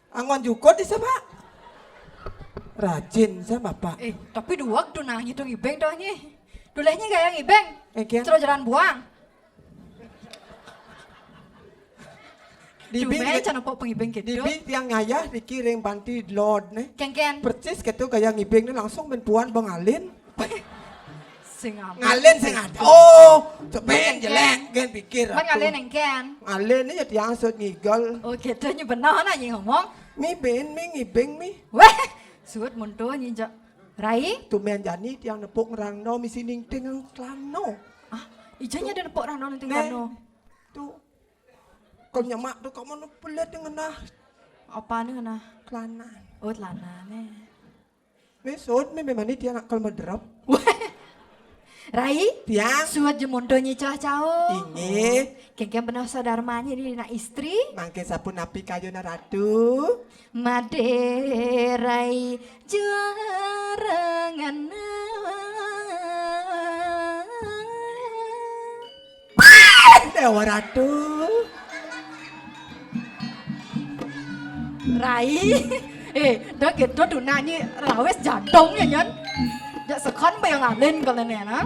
Angon jukot di sama. Rajin sama Bapak. Tapi duak tuh nanya tuh ngibeng tuh nih. Dulehnya gaya ngibeng. Kian. Terus jalan buang. Dibing Cuma pok pengibeng gitu. Dibing tiang ngayah dikiring banti lord nih. Ken. Percis gitu gaya ngibeng nih langsung benpuan bengalin. Ngalen sing ada. Oh, cobain jelek gen pikir. Man ngalen yang ken. Ngalen ini jadi angsut ngigol. Oh gitu nya benar na yang ngomong. Mi ben mi ngibeng mi. Weh, suut munto nyinjak. Rai? Tumen jani tiang nepuk ngerangno mi sining ting klano. Ah, ijanya ada nepuk rano nanti klano. Tuh. Kau nyamak tuh kamu pelet dengan nah. Apa nih nah? Kelana. Oh, lana nih. Besok mi memang dia nak kalau drop. Rai? Tiang. Suat jemondonya cah-cah. Inge. Kengkeng benar saudarmanya di na istri. Mangke sapu napi kayu na ratu. Maderai jarangan. Dewa ratu. Rai. Đó gitu tuh nanya rawes jadong ya nyan. Ya sekon bayang ngalen kalian ya na.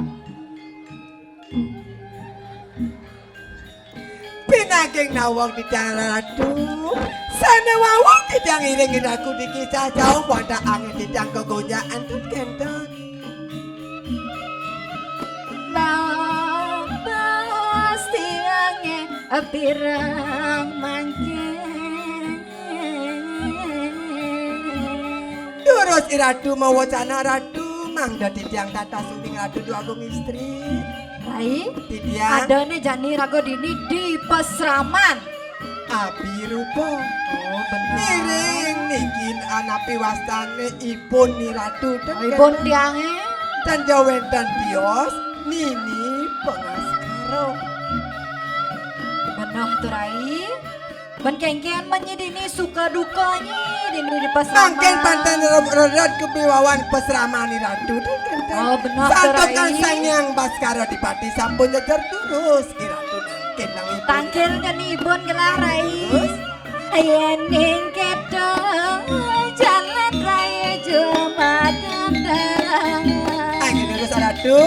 Pinaging nawang di tiang ratu. Sana wawang di tiang iringin aku di kisah jauh pada angin di tiang kegonyaan tuh kentang. Lapas tiangnya pirang mangkin. Terus iratu mau wacana ratu. Mang dadi tiang tata suning ratu dua agung istri. Rai, Tiang. ada nih jani rago dini di pesraman. Abi rupo. Oh benar. Miring nikin anapi wastane ipun ni ratu Ibon tiangnya. dan jawen dan bios nini pengaskaro. Benar tuh Rai. Ben kengkean menyedini suka dukanya dini di pesraman. Mangken pantan rodot kebiwawan pesrama ni ratu Oh benar tuh Satu Rai. kan sanyang baskaro di pati sampun nyejar terus iratu nangken nang ibu. Tangkilnya nih Ibon gelar Rai. Ayening keto jalan raya Jumat datang. Angin terus ratu.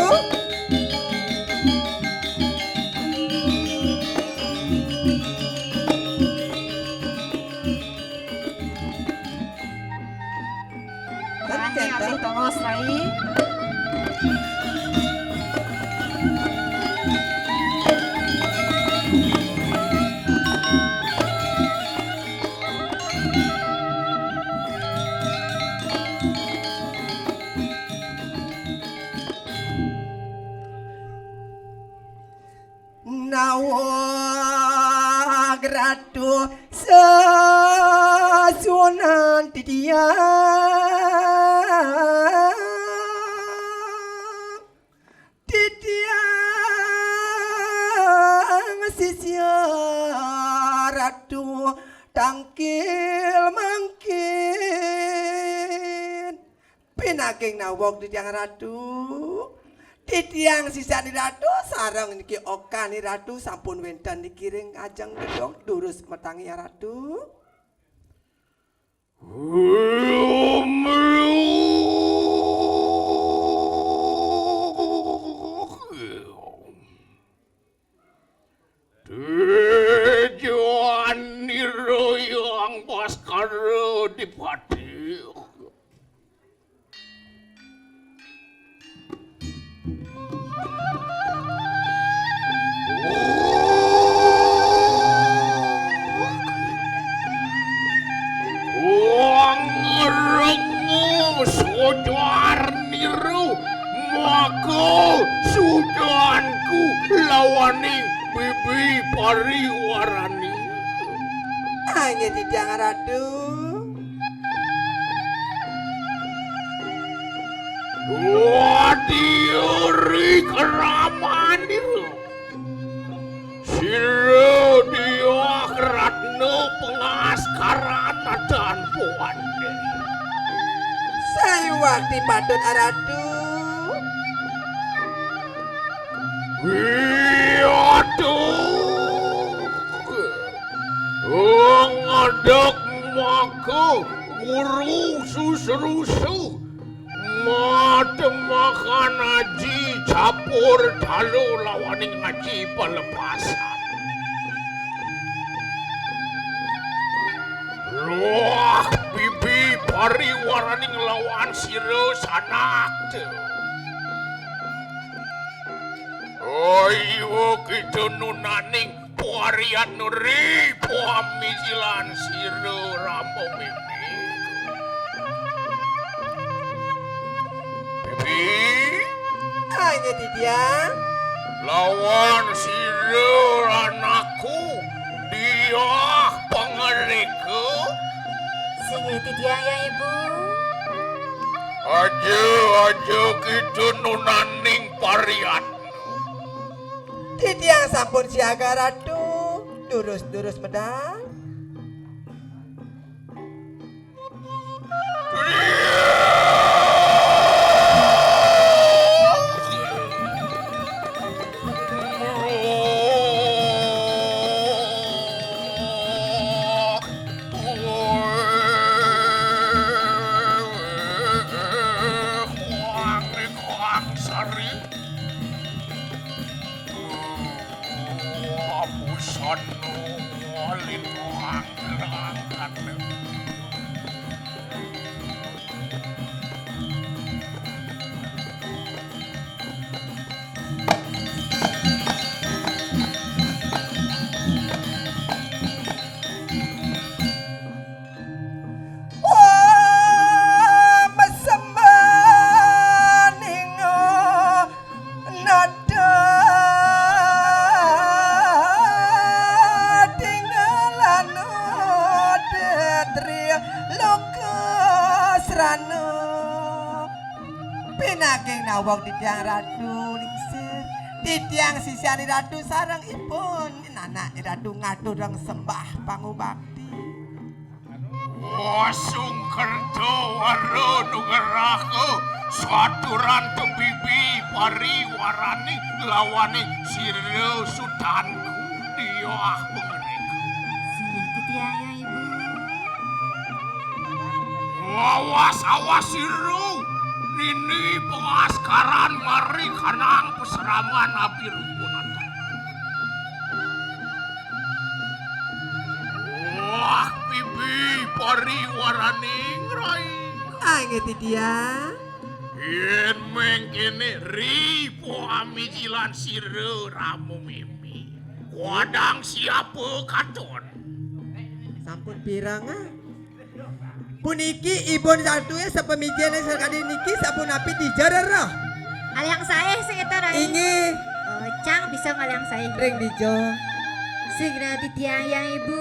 Terakhir tongos Rai. Nawag ratu sasunan titiang sisia ratu tangkil mangkin pinaging nawag titiang ratu. Titiang sisa ni ratu sarang niki oka ni ratu sampun wentan dikiring ajang gedong durus metangi ya ratu. Tujuan niru yang baskara di pati. Sujar niru maka sudanku lawani bibi pariwarani. Hanya titiang ratu. Wadiuri keramani. Sira dia ratna pengaskaran dan puande. Saya waktu patut ratu. Aduh. Dok maku ngurusu-rusu Madem makan aji capur dalu lawaning ngaji pelepasan Wah, bibi pariwaraning lawan siro sanak tu. Ayo kita nunaning parian nuri pamijilan siro rambo bibi. Bibi, Hanya di dia. lawan siro anakku dia pengeriku. Singiti dia ya ibu. Aja kita nunaning parian. Titiang sampun siaga ratu. Durus medang. Wong titiang ratu lingsir titiang sisiani ratu sarang ipun anak ratu ngaturang sembah pangubakti Wasung kerto waro nugeraku saturan tu bibi pariwarani lawani siro sudanku dia pengeriku. Singiti dia ya ibu. Awas siro. Ini pengaskaran mari kanang peseraman Nabi Rukunan. Wah, bibi pariwaraning rai. Angeti dia. Yen mengkene ripo amijilan sire ramu mimi. Wadang siapa katon. Sampun pirang puniki ibon satu ya sepemijian sekali niki sapun api dijarer roh. Alyang saya sing eta rai. Ingi Oh, Cang bisa ngalyang saya. ring dijo. Segera titiang yang ibu.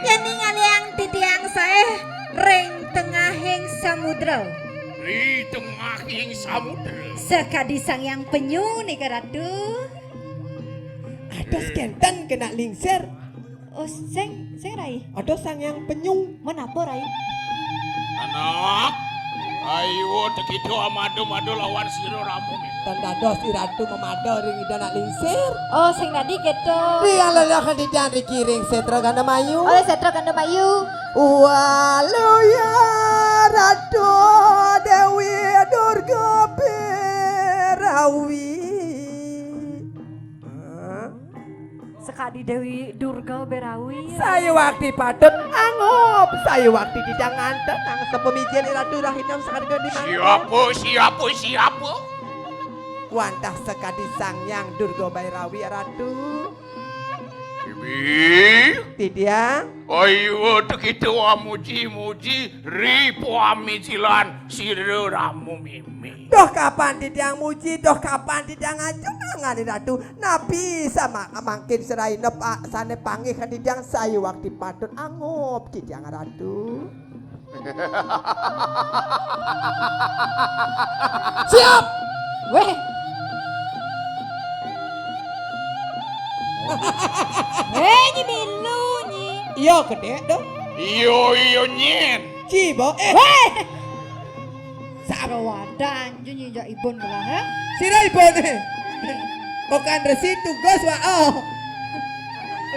Yani ngalyang titiang saya ring tengahing samudra. Di tengahing samudra. Sekadi sang yang penyu nih ratu. Ados kenten kena lingsir. Oh, sing rai. Ados sang yang penyu. Menapa rai? Anak, ayo tekido amado-mado lawan siro ramu mimi. Tanda dos iratu memado ring dana lingsir. Oh, sing tadi gitu. Dia lelaki dijang dikiring setra ganda mayu. Oleh Setro Kanda Bayu. Walu ya Ratu Dewi Durga Berawi. Sekadi Dewi Durga Berawi. Saya waktu patut angop. Saya waktu tidak nganten nang sepemijian Ratu Rahinam sekali di mana. Siapa? Wantah sekadi sang yang Durga Berawi Ratu. Bibi, Tidiang. ayo tekido amuji-muji ripo amijilan siro ramu mimi. Doh kapan Tidiang muji, doh kapan Tidiang ngajunangan Ratu. Nabi sama mangkin serai nepak sane panggih kan Tidiang saya waktu patut angop Tidiang Ratu. Siap. Weh. Nyi milu nyi. Iya gede doh. Iyo nyen. Cibo Weh. Sarawadan nyi ja ibon belah ha. sirai bone. Bukan resi tugas wa oh.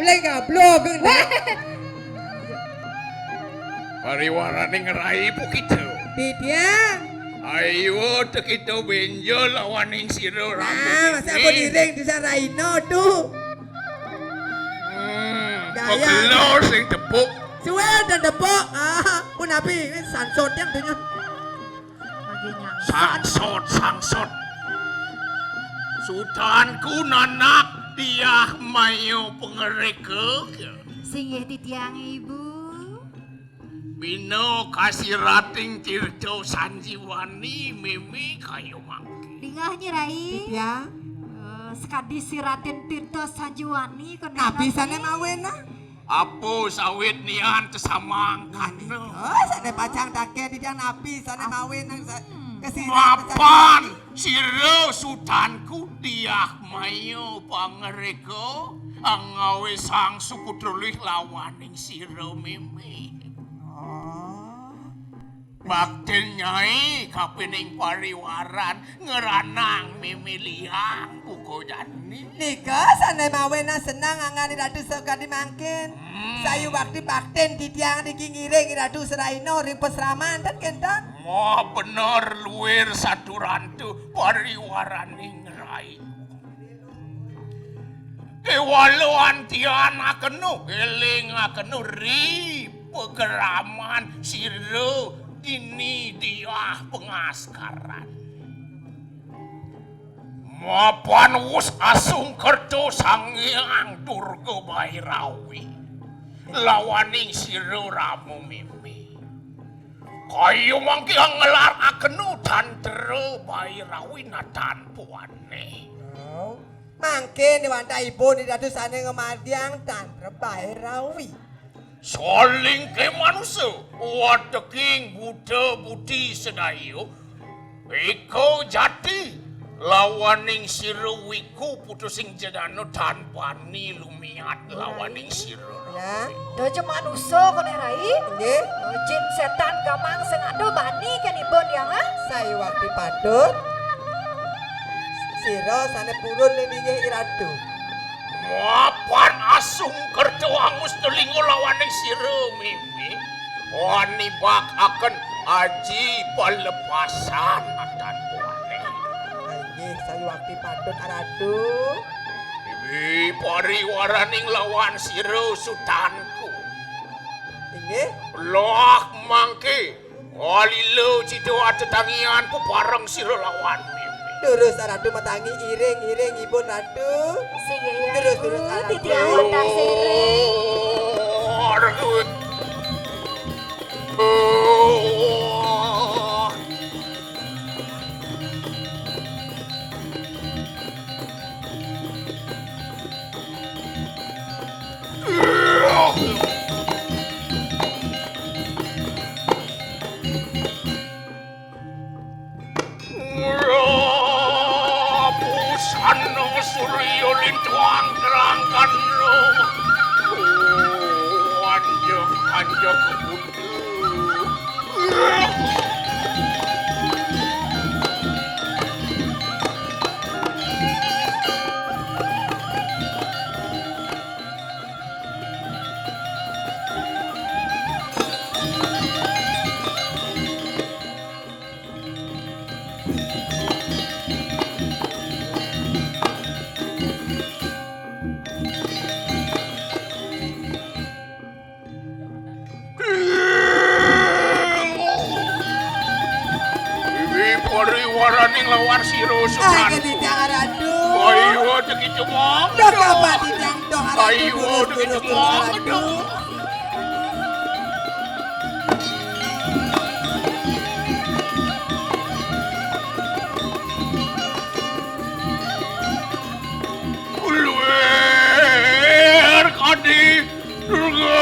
Ulai gablok. Pariwarane ngerai pukitu. Titiang. Ayo tekitu benjol lawaning sira Ah, Ramu masa aku diring di Saraino tuh. Gaya. Pegelor sing tepuk. Suwe dan depok. Ah, pun api ini sansot yang dengan. Lagi nyang. Sangsot. Sultanku nanak dia mayo pengereke. Sing titiang ibu. Bino kasih rating tirto sanjiwani mimi kayu mangki. Dingahnya Rai. Titiang. Sekadi siratin Tirta Sanjiwani kan. Nabi sana mawena. Apo sawit nian tesamang kano. Oh, sana pacang take titiang nabi sana mawena. Kesini. Mapan siro sultanku dia mayo pangereko angawe sang suku trulih lawaning siro mimi. Baktil nyai kapining pariwaran ngeranang mimi liang buko jani. Nika sana mawena senang angani ratu suka dimangkin. Sayu waktu bakten titiang dikingiring ratu Seraino ring pesraman dan kentan. Wah bener luir satu rantu pariwaran ngerai. Walau antian akenu eling akenu ri pegeraman siro ini dia pengaskaran. Mapan wus asung kerto sangyang durga Bairawi lawaning siro Ramu mimi. Kayu mangki ngelar akenu tantere Bairawi natan puane. Mangkin wanta ibu ni ratu sana ngemadiang tan Bairawi. Soling ke manusia, wateking Buddha Budi sedayo, iko jati lawaning siro wiku putusing jedano tanpa ni lumiat lawaning siro. Ya, Dojo manusia kan Rai. nggih. Jin setan gamang sing ado bani kan ibon yang ah. Sayu waktu padut. Siro sana purun ini iratu. Mapan asung kerja angus telingo lawaning siro mimi. Wani bak akan aji pelepasan atan puane. Nggih, sayu waktu padut aratu. Ibi pariwaraning lawan siro sultanku. Nggih. Loh mangke. Alilo cido atetangian peparang siro lawan mimi. Terus aratu matangi iring ibu ratu. Sing ya Terus, ibu Aratu. titiang wendak sirih. Aduh. Pusano suryo lintuang terangkan lo. Anjok kebudu. Pariwaraning lawan siro Ay, sultan. titiang aratu. Ayo begitu mong. Dok apa titiang dok aratu. Ayo begitu mong. Luer kadi durga.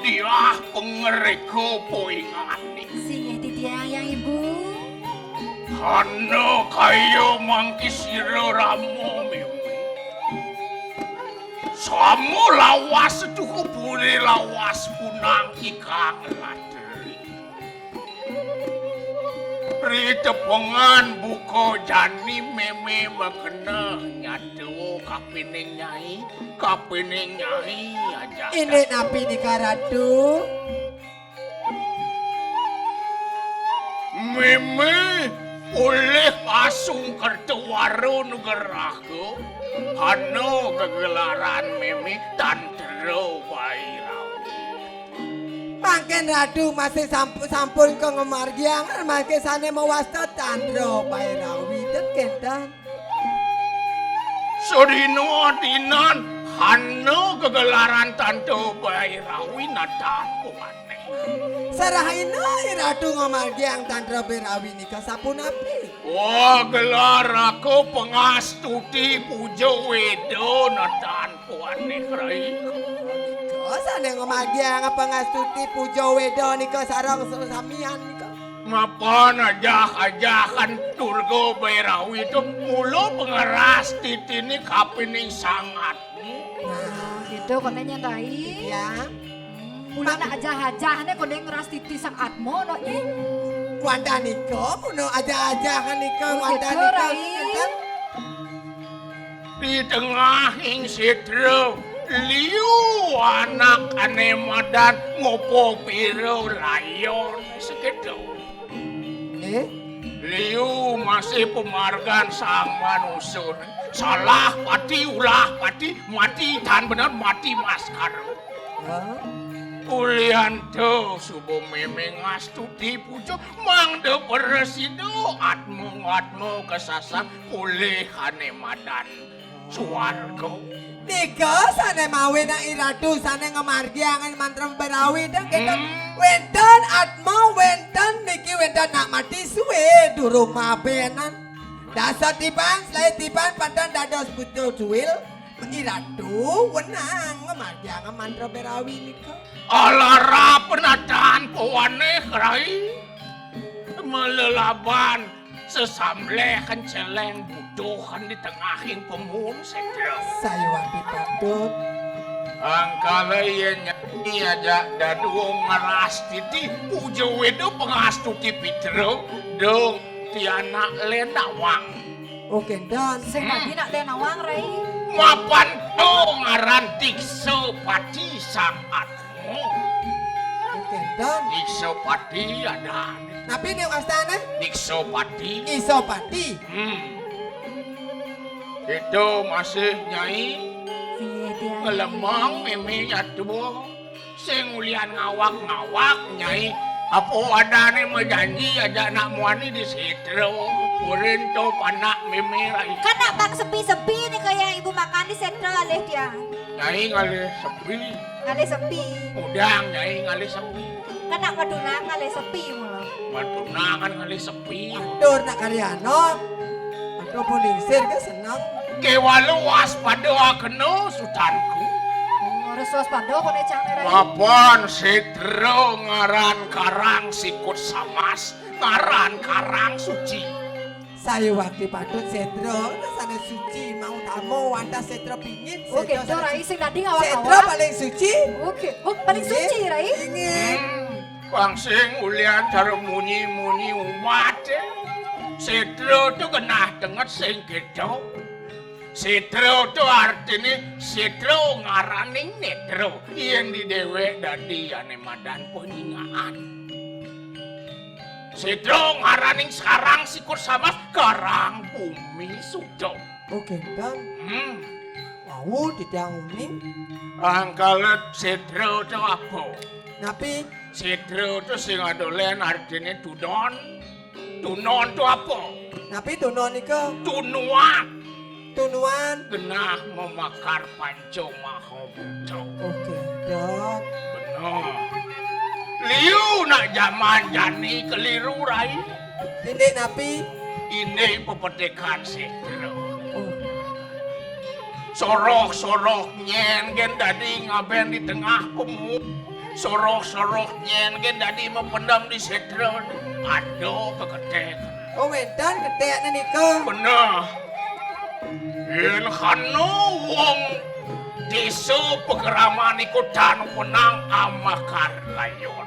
dia pengereko poingane. Sing titiang yang ibu. Hana kayo mangki sira ramo mimi. Samo lawas cukup boleh lawas punang ikang lateri. Ritepengan buko jani meme makena nyado kapining nyai aja. Ini napi nikah ratu. Meme oleh pasung kertuwaro nugeraku. Hano kegelaran meme tantro bairau. Makin ratu masih sampun ke ngemargiangan makin sana mewasta tandro Bairawi dan kendan. Sodino dinan hano kegelaran tantro bairawi natan kuane. Sarahina ratu ngemargiang tandro Bairawi nikah sapun api. Wah gelar aku pengastuti pujo wedo natan kuane krai. Sana ngemargiang pengastuti pujo wedo nikah sarang samian nikah. Mapan ajak-ajakan Turgo Bairawi itu mulu pengeras titini kapining sangatmu. Nah, Gitu kone nyantai. ya. Mula nak ajah-ajahnya kone ngeras titi sang atmo no nyi. Wanda nikah, puno aja-aja kan nikah, Oh, Wanda gitu, nikah. Rai. Kan? Di tengah ing sidro liu anak anemadan ngopo piro layon segitu. Liu masih pemargan sang manusun. Salah pati ulah pati mati tan benar mati maskar. Hah? Ulian to subuh memeng astuti pujo mang de peresido atmo kesasang pulih anemadan suargo. Nikah sana mawe na iratu sana ngemargiangan mantra Bairawi dan kita wendan atmo wendan niki wendan nak mati suwe durung mabenan. Dasar tiban selain tiban padan dados butuh duil. Iratu wenang ngemargiangan mantra Bairawi nikah. Alara penataan pewane kerai melelaban sesamleh kenceleng butuhan di tengahing pemun sedro. Saya waktu patut. Angkala iya nyanyi aja dadu ngeras titi pujo wedo pengastuti pitro dong tiana lenawang. Oke dan Sing nabi nak lenawang rai. Mapan to ngaran tikso pati sang atmo. oke dan. Tikso pati ada. Tapi nih astana Tikso pati. isopati. Itu masih nyai Sing titiang. ngelemang meme atuh sing ulian ngawak nyai apa adane menjanji aja nak muani di sitro urin to panak meme rai Kan nak bang sepi-sepi nih kayak ibu makan di sentral alih dia. nyai ngali sepi Alih sepi. udang nyai ngali sepi Kan nak maduna alih sepi mulu. matunangan ngali sepi Dur nak karyano. Aku polisir ke senang. kewalu waspada keno sutanku Ngurus waspada kone canggih rai. Papan sitro ngaran karang sikut samas ngaran karang suci. Saya waktu patut setro, sana suci mau tamu, wanda setro pingin. Oke, itu rai sing tadi ngawak-ngawak. Setro paling suci. Oke, oh paling suci rai. Ingin. Pangsing ulian cara munyi-munyi umat. Sitro tu kena dengar sing gitu. Sitro tu artinya sitro ngaraning netro yang di dewe dadi anemadan penyingaan. Sitro ngaraning sekarang sikur sama karang bumi sudo. Oke, dan mau didangunin. Angkalet sitro tu apa? Tapi Sitro tu sing adolen artinya tudon. Tunon tu apa? tapi tunon ika Tunuan. tunuan. Genah memakar panco mahobuto. Oke, dan. Benar. Liu nak zaman jani keliru rai. Ini napi. Ini pepetekan sitro. Oh, Sorok-sorok nyen gen dadi ngaben di tengah pemu. sorok-sorok nyen ke dadi mempendam di setron. Aduh kekedek. Oh wentan gedekne nika. Bener. Yen kanu wong desa pegeraman iku dan menang amakar layon.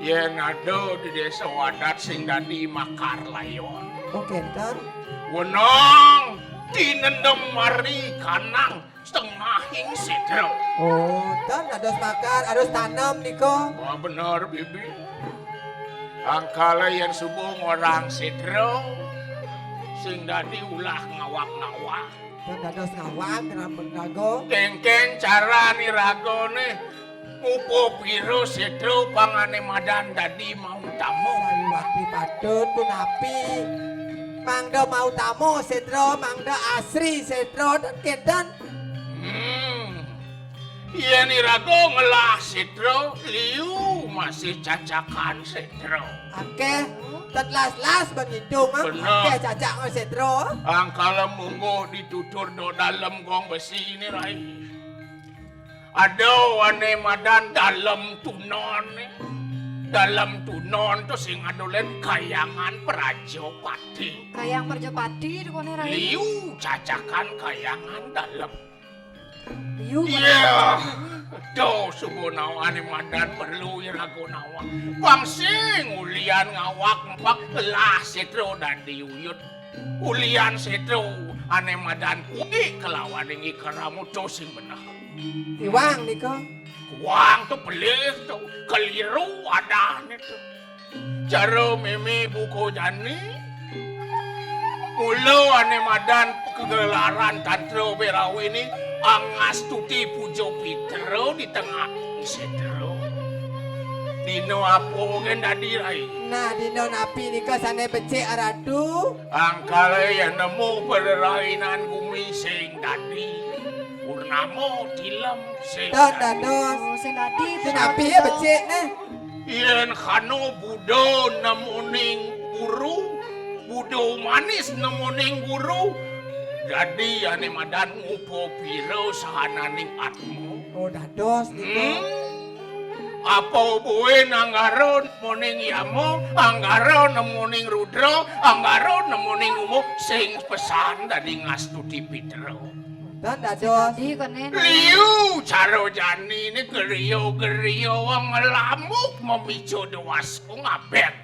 Yen ada di desa wadat sing dadi makar layon. Oh wentan. Wenang tinendem mari kanang setengah hing sedro. Oh, tan ados makar, ados tanam nika. Wah bener bibi. Angkala yang subuh orang sedro sing dadi ulah ngawak-ngawak. Tan ados ngawak rambut rago. Kengkeng cara ni ragone ngupo piro sedro pangane madan dadi mau tamu. Saliwati patut pun api. Mangda mau tamu setro, mangda asri setro dan kedan. Iya ni rago ngelah sedro, liu masih cacakan sedro. Oke, tetlas-las bangidung ah. Bener. Oke, cacak nggak setro. Angkala munggo ditutur do dalam gong besi ini rai. Ada wane madan dalam tunon. Dalam tunon tuh sing adolen kayangan Prajopati. Kayang Perjopati di kone rai. Liu cacakan kayangan dalam. Liu. Iya. Tuh subuh nawa ane madan perlu irago nawa. Bangsing ulian ngawak empak lah setro dan diuyut. Ulian setro ane madan kuih kelawan ingi keramu tuh sing benah. Iwang nika. Wang tuh pelis tuh keliru ada tuh. Cara mimi buku jani. Mula ane madan kegelaran tantro berawi ini angas tuti pujo pitero di tengah setro. Dino apo gen dadi rai. Nah, dino napi nika sane becek ratu. Angkale yang nemu perainan bumi sing dadi. Purnamo tilem sing Tot dadi. dados. Oh, sing tadi Si napi ya becek nih. Yen kano budo nemuning guru, budo manis nemuning guru. Jadi ane madan ngupo piro sahananing atmu. Oh dados nika. Apa buwe anggaron nemuning yamo, anggaron nemuning rudra, anggaron nemuning umu sing pesan dadi ngastuti pitro. Dan dados. Tadi kone. Liu caro jani ini gerio-gerio wong lamuk memicu dewas ngabet.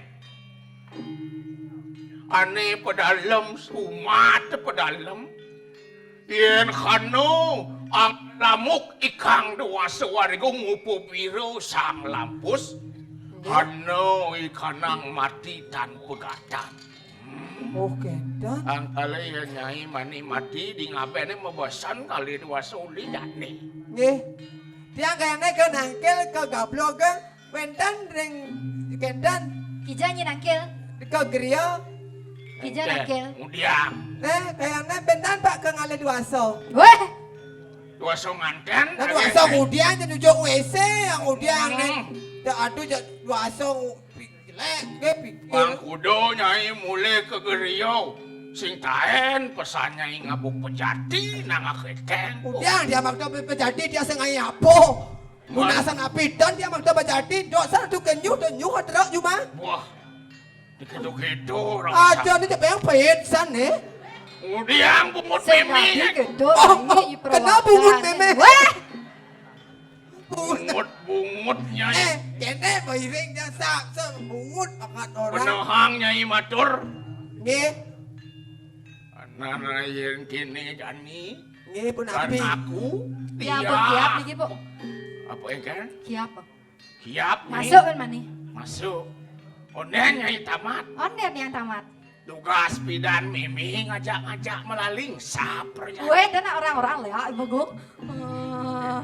Ane pedalem sumat pedalem. Yen kano ang lamuk ikang dewas warga ngupu biru sang lampus. Kano ikanang mati tan pegatan. Oh kedan. Ang alay nyai mani mati di ngabene mebosan kali dua suli jani. Nggih. Tiang kayane ke nangkel ke gablok ke wentan ring kedan Kija nyenangkil. ke griya. Kija nangkil. Kemudian Kayane bentan Pak ke ngale duaso. Weh. dua so nganten. Dan duaso kemudian jadi ujung WC yang kemudian nih. Aduh duaso jelek nggih pikir. Bang kudo nyai mulai ke geriau. Sing taen pesan nyai ngabuk pejati nang keteng. Udah dia makdo pejadi dia sengai apo. Munasan apidan dia makdo pejadi dosa tu kenyu hadrak cuma. Wah. Dikedo-kedo Aja ni yang pahit san eh. Kemudian bungut Sing mimi. tadi gedor. Oh, ini kenapa bungut meme? Weh. Bungut nyai. Kene bairing dia sak bungut akat orang. Penehang nyai matur. Nggih, Nana yang kini jani. nggih pun Dan api. aku Kiap dia. kiap niki, Bu. Apa yang kan? Kiap. Kiap nih. Masuk kan mani. Masuk. Onen nyai tamat. Onet yang tamat. Tugas pidan mimi ngajak-ngajak melaling saper ya. Gue dan orang-orang ya, Ibu Gung.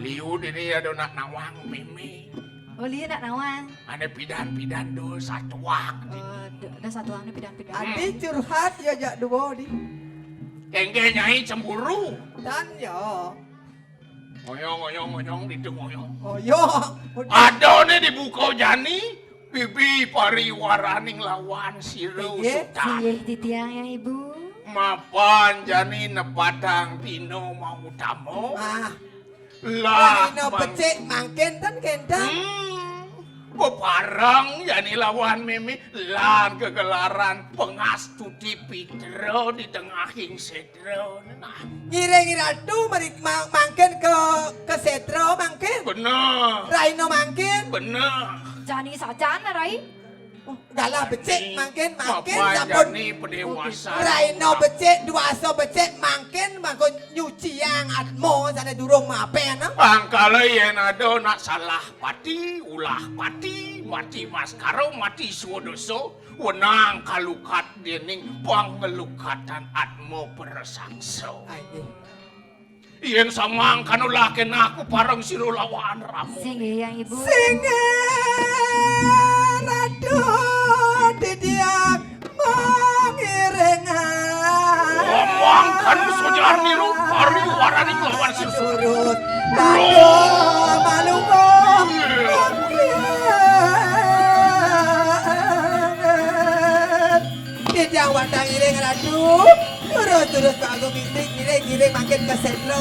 Liu diri ada nak nawang mimi. Oh, lihat nak nawang. Ada pidan-pidan do satuang. Ada satu ane pidan-pidan. Adi curhat ya jak dua di. Kengge nyai cemburu. Dan ya. Ngoyong itu ngoyong. Oh yo. Ada nih dibuka jani. Bibi pariwaraning lawan siru Iya, sultan. Sih di tiang ya Ibu. Mapan jani nepatang tino mau tamu. Ah, Lah, Raino becik mangkin ten kendang. Bebareng yani lawan Mimi lan kegelaran pengastudi Pitro di tengahing sedro. Nah, Ngiring ratu merik mangkin ke setro mangkin. bener, Raino mangkin. bener. Jani saja na Rai. Galah becik mangkin Bapak sampun. jani pendewasaan. Raino becik duaso becik mangkin mangko nyuciang atmo sana durung mapen. Pangkala yen ada nak salah pati, ulah pati, mati maskaro, mati suwodoso, wenang kalukat dening pangelukatan atmo persangso. Yen samang kanulaken aku parang siro lawan ramu. Sige yang ibu. Ratu didiak mengiringan. Ngomong kan sojar niru pari warani lawan siro. Surut ratu malungo. Didiak wandang iring ratu. Terus aku giring makin ke sentro.